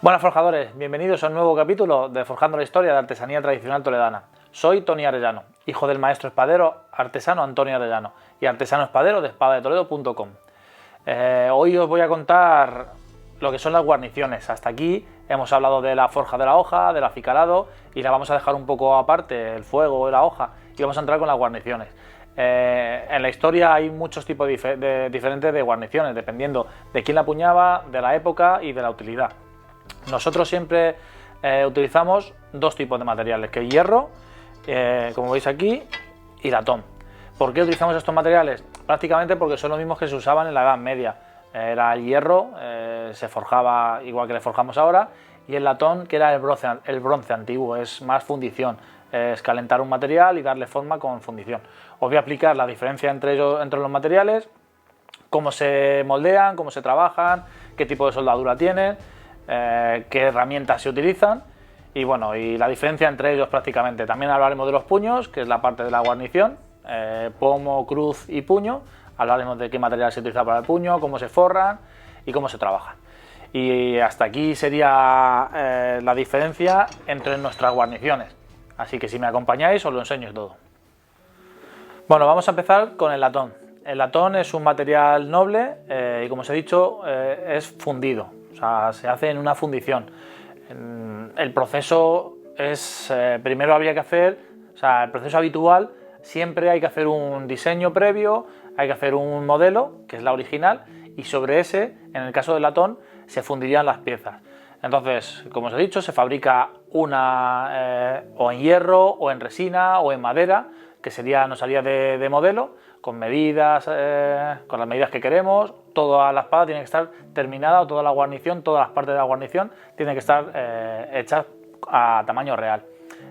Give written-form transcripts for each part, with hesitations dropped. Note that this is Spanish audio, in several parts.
Buenas forjadores, bienvenidos a un nuevo capítulo de Forjando la Historia de Artesanía Tradicional Toledana. Soy Tony Arellano, hijo del maestro espadero artesano Antonio Arellano y artesano espadero de espadadetoledo.com. Hoy os voy a contar lo que son las guarniciones. Hasta aquí hemos hablado de la forja de la hoja, del acicalado, y la vamos a dejar un poco aparte, el fuego y la hoja, y vamos a entrar con las guarniciones. En la historia hay muchos tipos diferentes de guarniciones, dependiendo de quién la apuñaba, de la época y de la utilidad. Nosotros siempre utilizamos dos tipos de materiales, que es hierro, como veis aquí, y latón. ¿Por qué utilizamos estos materiales? Prácticamente porque son los mismos que se usaban en la Edad Media. Era el hierro, se forjaba igual que le forjamos ahora, y el latón, que era el bronce antiguo, es más fundición, es calentar un material y darle forma con fundición. Os voy a explicar la diferencia entre los materiales, cómo se moldean, cómo se trabajan, qué tipo de soldadura tienen, qué herramientas se utilizan y bueno, y la diferencia entre ellos prácticamente. También hablaremos de los puños, que es la parte de la guarnición, pomo, cruz y puño. Hablaremos de qué material se utiliza para el puño, cómo se forran y cómo se trabajan. Y hasta aquí sería la diferencia entre nuestras guarniciones. Así que si me acompañáis os lo enseño todo. Bueno, vamos a empezar con el latón. El latón es un material noble y, como os he dicho, es fundido. O sea, se hace en una fundición. El proceso es, primero habría que hacer, o sea, el proceso habitual, siempre hay que hacer un diseño previo, hay que hacer un modelo, que es la original, y sobre ese, en el caso del latón, se fundirían las piezas. Entonces, como os he dicho, se fabrica una o en hierro, o en resina, o en madera, que nos haría de modelo, con medidas, con las medidas que queremos. Toda la espada tiene que estar terminada, o toda la guarnición, todas las partes de la guarnición tienen que estar hechas a tamaño real.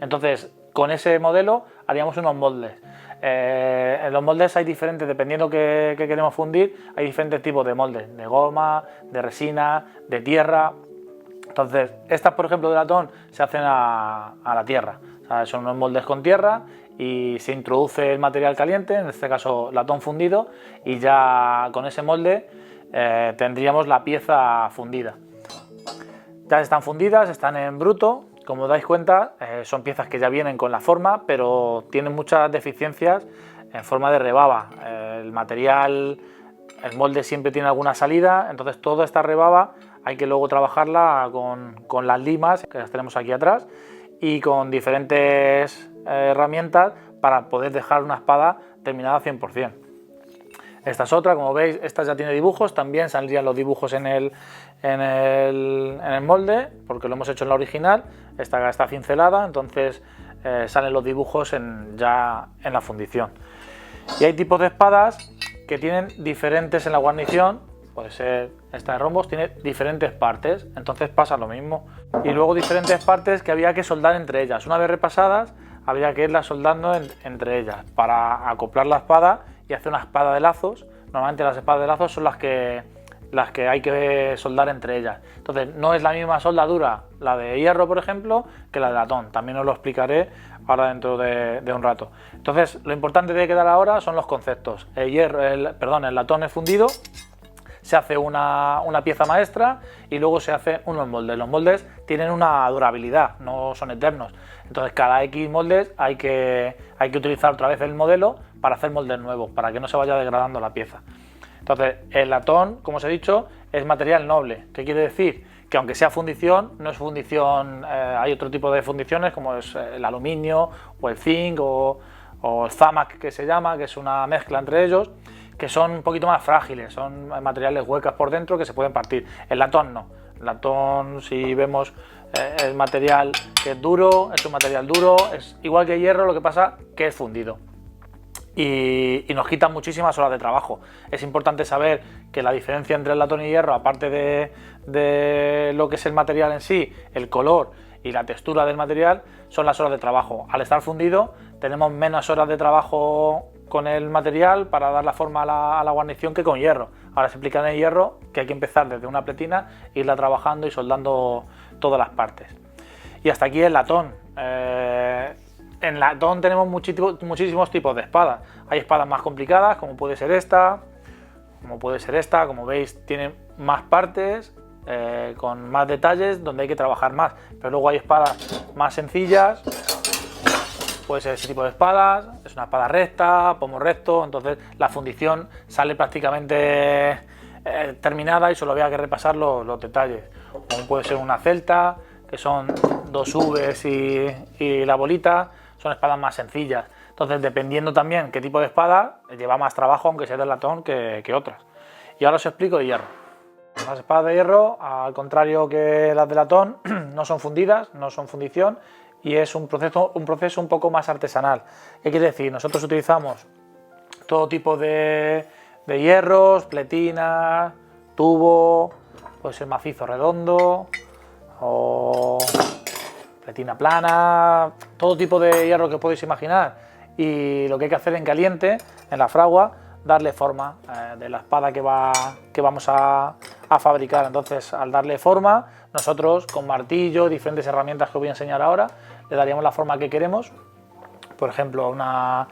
Entonces, con ese modelo haríamos unos moldes. En los moldes hay diferentes, dependiendo que queremos fundir, hay diferentes tipos de moldes, de goma, de resina, de tierra. Entonces, estas, por ejemplo, de latón se hacen a la tierra. O sea, son unos moldes con tierra y se introduce el material caliente, en este caso latón fundido, y ya con ese molde tendríamos la pieza fundida. Ya están fundidas, están en bruto. Como os dais cuenta, son piezas que ya vienen con la forma, pero tienen muchas deficiencias en forma de rebaba. El material, el molde siempre tiene alguna salida, entonces toda esta rebaba hay que luego trabajarla con las limas, que las tenemos aquí atrás, y con diferentes herramientas para poder dejar una espada terminada al 100%. Esta es otra, como veis, esta ya tiene dibujos, también saldrían los dibujos en el molde, porque lo hemos hecho en la original. Esta está cincelada, entonces salen los dibujos ya en la fundición. Y hay tipos de espadas que tienen diferentes en la guarnición. Puede ser esta de rombos, tiene diferentes partes, entonces pasa lo mismo. Y luego diferentes partes que había que soldar entre ellas. Una vez repasadas, habría que irlas soldando entre ellas para acoplar la espada y hacer una espada de lazos. Normalmente las espadas de lazos son las que hay que soldar entre ellas. Entonces no es la misma soldadura la de hierro, por ejemplo, que la de latón. También os lo explicaré ahora dentro de un rato. Entonces lo importante de quedar ahora son los conceptos. El latón es fundido, se hace una pieza maestra y luego se hacen unos moldes. Los moldes tienen una durabilidad, no son eternos. Entonces cada X moldes hay que utilizar otra vez el modelo para hacer moldes nuevos, para que no se vaya degradando la pieza. Entonces el latón, como os he dicho, es material noble. ¿Qué quiere decir? Que aunque sea fundición, no es fundición, hay otro tipo de fundiciones como es el aluminio o el zinc o el zamac, que se llama, que es una mezcla entre ellos, que son un poquito más frágiles, son materiales huecas por dentro que se pueden partir. El latón no. El latón, si vemos el material que es duro, es un material duro, es igual que el hierro, lo que pasa que es fundido. Y nos quitan muchísimas horas de trabajo. Es importante saber que la diferencia entre el latón y el hierro, aparte de lo que es el material en sí, el color y la textura del material, son las horas de trabajo. Al estar fundido tenemos menos horas de trabajo con el material para dar la forma a la guarnición que con hierro. Ahora se explica en el hierro que hay que empezar desde una pletina, irla trabajando y soldando todas las partes. Y hasta aquí el latón. En latón tenemos muchísimos tipos de espadas. Hay espadas más complicadas, como puede ser esta, como veis tiene más partes, con más detalles, donde hay que trabajar más. Pero luego hay espadas más sencillas, puede ser ese tipo de espadas, es una espada recta, pomo recto, entonces la fundición sale prácticamente terminada y solo había que repasar los detalles. Como puede ser una celta, que son 2 Vs y la bolita, son espadas más sencillas. Entonces, dependiendo también qué tipo de espada, lleva más trabajo, aunque sea de latón, que otras. Y ahora os explico de hierro. Las espadas de hierro, al contrario que las de latón, no son fundidas, no son fundición, y es un proceso un poco más artesanal. ¿Qué quiere decir? Nosotros utilizamos todo tipo de hierros, pletinas, tubo, puede ser macizo redondo o pletina plana, todo tipo de hierro que os podéis imaginar. Y lo que hay que hacer en caliente, en la fragua, darle forma de la espada que vamos a fabricar. Entonces, al darle forma, nosotros con martillo, diferentes herramientas que os voy a enseñar ahora, le daríamos la forma que queremos. Por ejemplo, una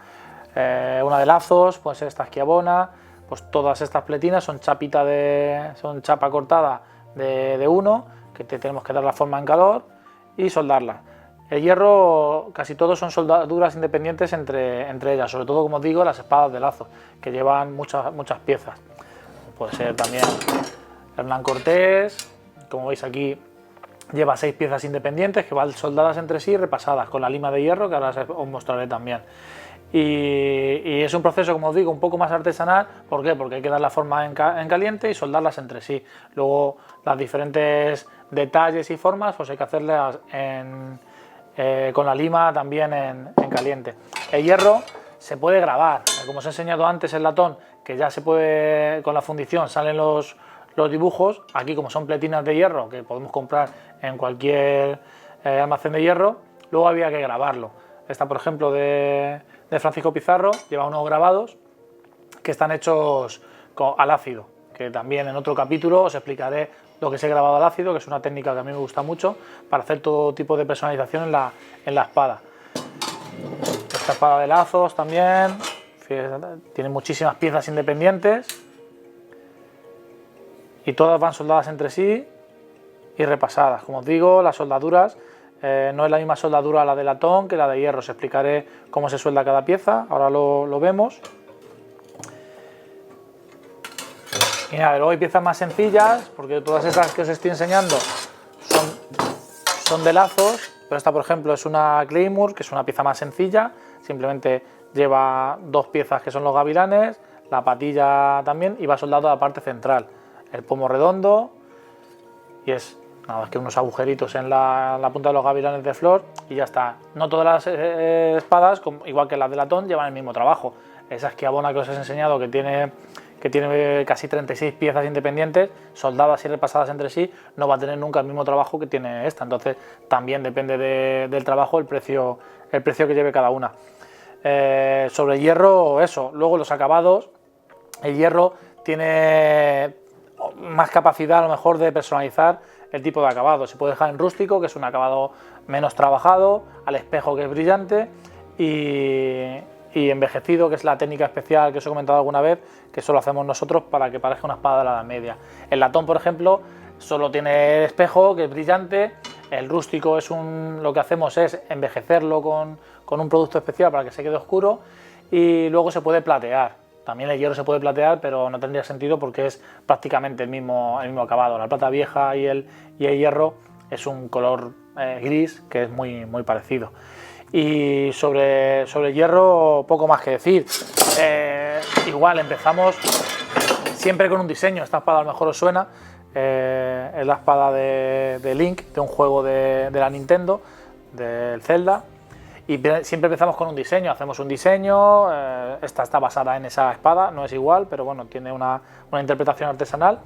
de lazos, puede ser esta esquiabona. Pues todas estas pletinas son son chapa cortada de 1, que tenemos que dar la forma en calor y soldarla. El hierro, casi todos son soldaduras independientes entre ellas, sobre todo, como os digo, las espadas de lazo, que llevan muchas piezas. Puede ser también Hernán Cortés, como veis aquí, lleva 6 piezas independientes que van soldadas entre sí y repasadas con la lima de hierro, que ahora os mostraré también. Y es un proceso, como os digo, un poco más artesanal. ¿Por qué? Porque hay que dar la forma en caliente y soldarlas entre sí. Luego, las diferentes detalles y formas, pues hay que hacerlas con la lima también en caliente. El hierro se puede grabar, como os he enseñado antes el latón, que ya se puede, con la fundición salen los dibujos. Aquí, como son pletinas de hierro que podemos comprar en cualquier almacén de hierro, luego había que grabarlo. Esta, por ejemplo, de Francisco Pizarro, lleva unos grabados que están hechos al ácido, que también en otro capítulo os explicaré lo que es el grabado al ácido, que es una técnica que a mí me gusta mucho para hacer todo tipo de personalización en la espada. Esta espada de lazos también, tiene muchísimas piezas independientes y todas van soldadas entre sí y repasadas. Como os digo, las soldaduras no es la misma soldadura la de latón que la de hierro. Os explicaré cómo se suelda cada pieza, ahora lo vemos. Y nada, luego hay piezas más sencillas, porque todas estas que os estoy enseñando son de lazos, pero esta, por ejemplo, es una Claymore, que es una pieza más sencilla, simplemente lleva 2 piezas que son los gavilanes, la patilla también, y va soldado a la parte central. El pomo redondo, y es nada más que unos agujeritos en la punta de los gavilanes de flor, y ya está. No todas las espadas, igual que las de latón, llevan el mismo trabajo. Esa esquiabona que os he enseñado, que tiene casi 36 piezas independientes, soldadas y repasadas entre sí, no va a tener nunca el mismo trabajo que tiene esta. Entonces también depende del trabajo el precio que lleve cada una. Sobre el hierro, eso. Luego los acabados, el hierro tiene más capacidad a lo mejor de personalizar el tipo de acabado. Se puede dejar en rústico, que es un acabado menos trabajado, al espejo, que es brillante, y envejecido, que es la técnica especial que os he comentado alguna vez, que solo hacemos nosotros para que parezca una espada de la Edad Media. El latón, por ejemplo, solo tiene el espejo, que es brillante. El rústico lo que hacemos es envejecerlo con un producto especial para que se quede oscuro, y luego se puede platear. También el hierro se puede platear, pero no tendría sentido porque es prácticamente el mismo acabado. La plata vieja y el hierro es un color gris, que es muy parecido. Y sobre el hierro, poco más que decir. Igual empezamos siempre con un diseño. Esta espada a lo mejor os suena, es la espada de Link, de un juego de la Nintendo, del Zelda. Y siempre empezamos con un diseño, hacemos un diseño. Esta está basada en esa espada, no es igual, pero bueno, tiene una interpretación artesanal.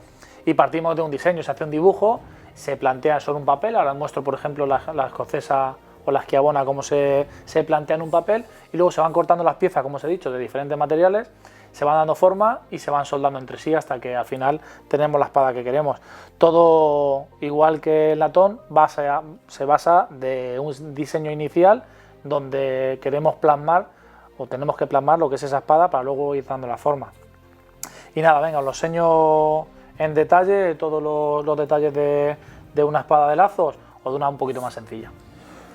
Y partimos de un diseño, se hace un dibujo, se plantea sobre un papel. Ahora os muestro, por ejemplo, la escocesa o la esquiabona, cómo se plantea en un papel, y luego se van cortando las piezas, como os he dicho, de diferentes materiales, se van dando forma y se van soldando entre sí hasta que al final tenemos la espada que queremos. Todo, igual que el latón, se basa de un diseño inicial donde queremos plasmar o tenemos que plasmar lo que es esa espada para luego ir dando la forma. Y nada, venga, os lo enseño en detalle todos los detalles de una espada de lazos o de una un poquito más sencilla.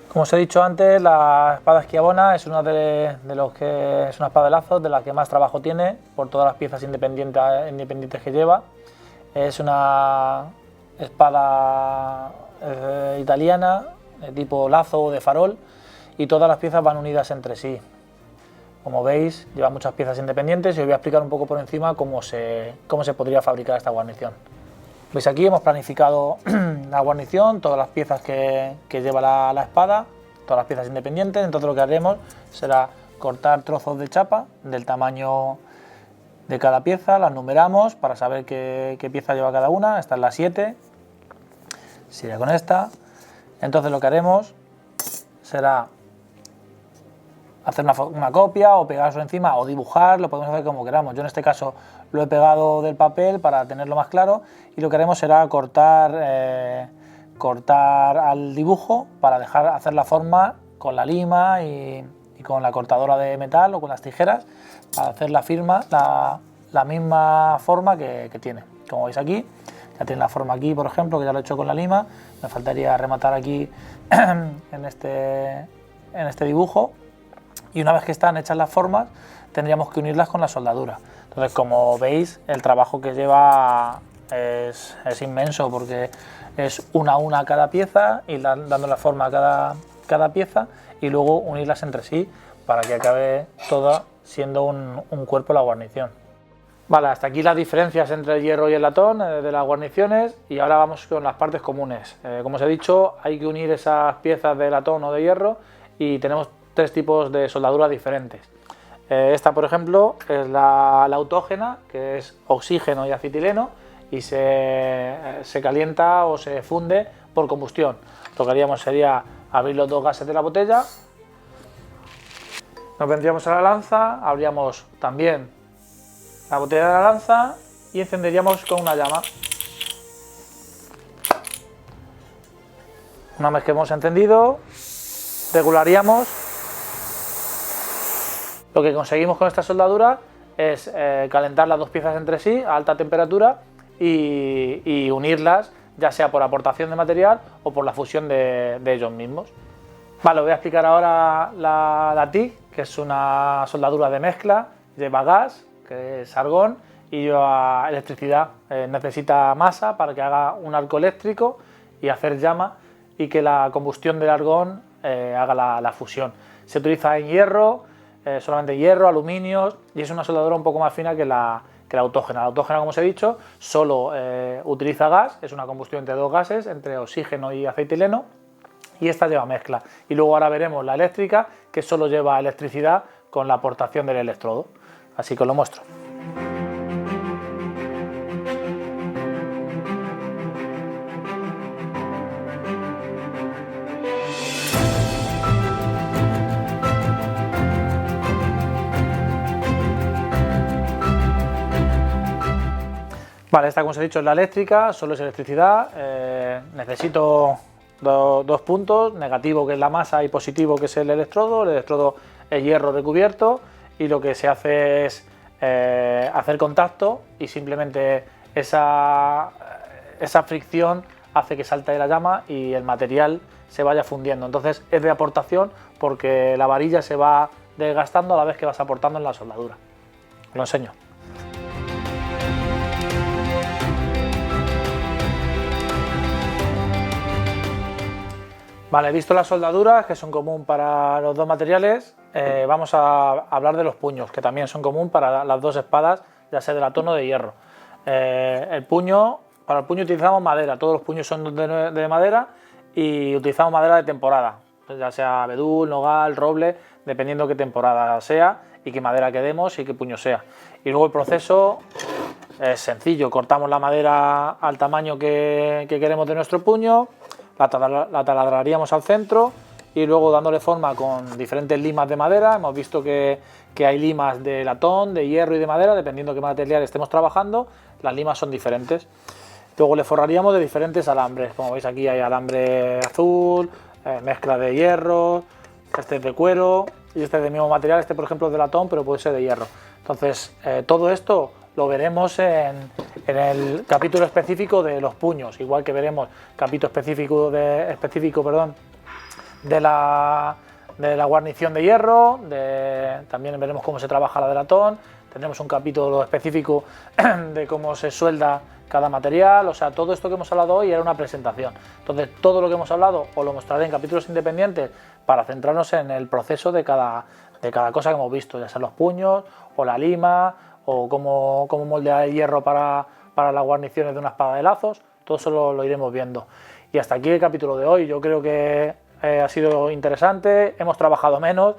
Como os he dicho antes, la espada Schiavona es una es una espada de lazos de la que más trabajo tiene por todas las piezas independientes que lleva. Es una espada italiana de tipo lazo o de farol y todas las piezas van unidas entre sí. Como veis, lleva muchas piezas independientes y os voy a explicar un poco por encima cómo se podría fabricar esta guarnición. Veis aquí hemos planificado la guarnición, todas las piezas que lleva la espada, todas las piezas independientes. Entonces lo que haremos será cortar trozos de chapa del tamaño de cada pieza, las numeramos para saber qué pieza lleva cada una. Esta es la 7, sería con esta. Entonces lo que haremos será hacer una copia o pegarlo encima o dibujar, lo podemos hacer como queramos. Yo en este caso lo he pegado del papel para tenerlo más claro y lo que haremos será cortar al dibujo para hacer la forma con la lima y con la cortadora de metal o con las tijeras para hacer la misma forma que tiene. Como veis aquí, ya tiene la forma aquí, por ejemplo, que ya lo he hecho con la lima. Me faltaría rematar aquí en este dibujo. Y una vez que están hechas las formas, tendríamos que unirlas con la soldadura. Entonces, como veis, el trabajo que lleva es inmenso porque es una a una cada pieza y dando la forma a cada pieza y luego unirlas entre sí para que acabe toda siendo un cuerpo la guarnición. Vale, hasta aquí las diferencias entre el hierro y el latón de las guarniciones y ahora vamos con las partes comunes. Como os he dicho, hay que unir esas piezas de latón o de hierro y tenemos 3 tipos de soldadura diferentes. Esta, por ejemplo, es la autógena, que es oxígeno y acetileno y se calienta o se funde por combustión. Lo que haríamos sería abrir los 2 gases de la botella, nos vendríamos a la lanza, abríamos también la botella de la lanza y encenderíamos con una llama. Una vez que hemos encendido, regularíamos. Lo que conseguimos con esta soldadura es calentar las 2 piezas entre sí a alta temperatura y unirlas, ya sea por aportación de material o por la fusión de ellos mismos. Vale, os voy a explicar ahora la TIG, que es una soldadura de mezcla, lleva gas, que es argón, y lleva electricidad. Necesita masa para que haga un arco eléctrico y hacer llama y que la combustión del argón haga la fusión. Se utiliza en hierro, solamente hierro, aluminio, y es una soldadura un poco más fina que la autógena. La autógena, como os he dicho, solo utiliza gas, es una combustión entre 2 gases, entre oxígeno y acetileno, y esta lleva mezcla. Y luego ahora veremos la eléctrica, que solo lleva electricidad con la aportación del electrodo. Así que os lo muestro. Vale, esta, como os he dicho, es la eléctrica, solo es electricidad. Necesito 2 puntos, negativo que es la masa y positivo que es el electrodo. El electrodo es hierro recubierto y lo que se hace es hacer contacto y simplemente esa fricción hace que salte la llama y el material se vaya fundiendo. Entonces es de aportación porque la varilla se va desgastando a la vez que vas aportando en la soldadura. Os lo enseño. Vale, visto las soldaduras que son común para los 2 materiales, vamos a hablar de los puños, que también son común para las 2 espadas, ya sea de latón o de hierro. Para el puño utilizamos madera, todos los puños son de madera y utilizamos madera de temporada, ya sea abedul, nogal, roble, dependiendo qué temporada sea y qué madera queremos y qué puño sea. Y luego el proceso es sencillo, cortamos la madera al tamaño que queremos de nuestro puño, la taladraríamos al centro y luego dándole forma con diferentes limas de madera. Hemos visto que hay limas de latón, de hierro y de madera, dependiendo qué material estemos trabajando, las limas son diferentes. Luego le forraríamos de diferentes alambres, como veis aquí hay alambre azul, mezcla de hierro, este es de cuero y este es del mismo material, este por ejemplo es de latón pero puede ser de hierro. Entonces todo esto lo veremos en En el capítulo específico de los puños, igual que veremos capítulo específico de la guarnición de hierro, también veremos cómo se trabaja la de latón, tendremos un capítulo específico de cómo se suelda cada material, o sea, todo esto que hemos hablado hoy era una presentación. Entonces, todo lo que hemos hablado os lo mostraré en capítulos independientes para centrarnos en el proceso de cada cosa que hemos visto, ya sean los puños, o la lima, o cómo moldear el hierro para las guarniciones de una espada de lazos. Todo eso lo iremos viendo. Y hasta aquí el capítulo de hoy. Yo creo que ha sido interesante, hemos trabajado menos,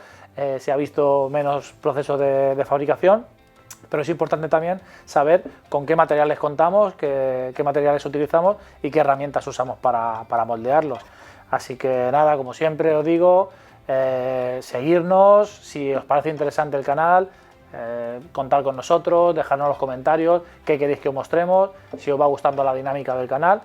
se ha visto menos procesos de fabricación, pero es importante también saber con qué materiales contamos, qué materiales utilizamos y qué herramientas usamos para moldearlos. Así que nada, como siempre os digo, seguirnos, si os parece interesante el canal, contar con nosotros, dejarnos en los comentarios qué queréis que os mostremos, si os va gustando la dinámica del canal,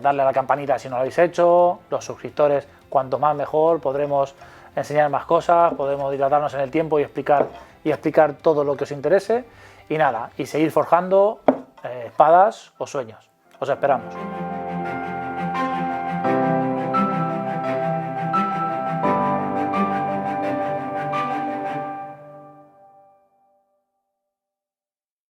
darle a la campanita si no lo habéis hecho, los suscriptores cuanto más mejor, podremos enseñar más cosas, podemos dilatarnos en el tiempo y explicar todo lo que os interese y nada, y seguir forjando espadas o sueños. Os esperamos.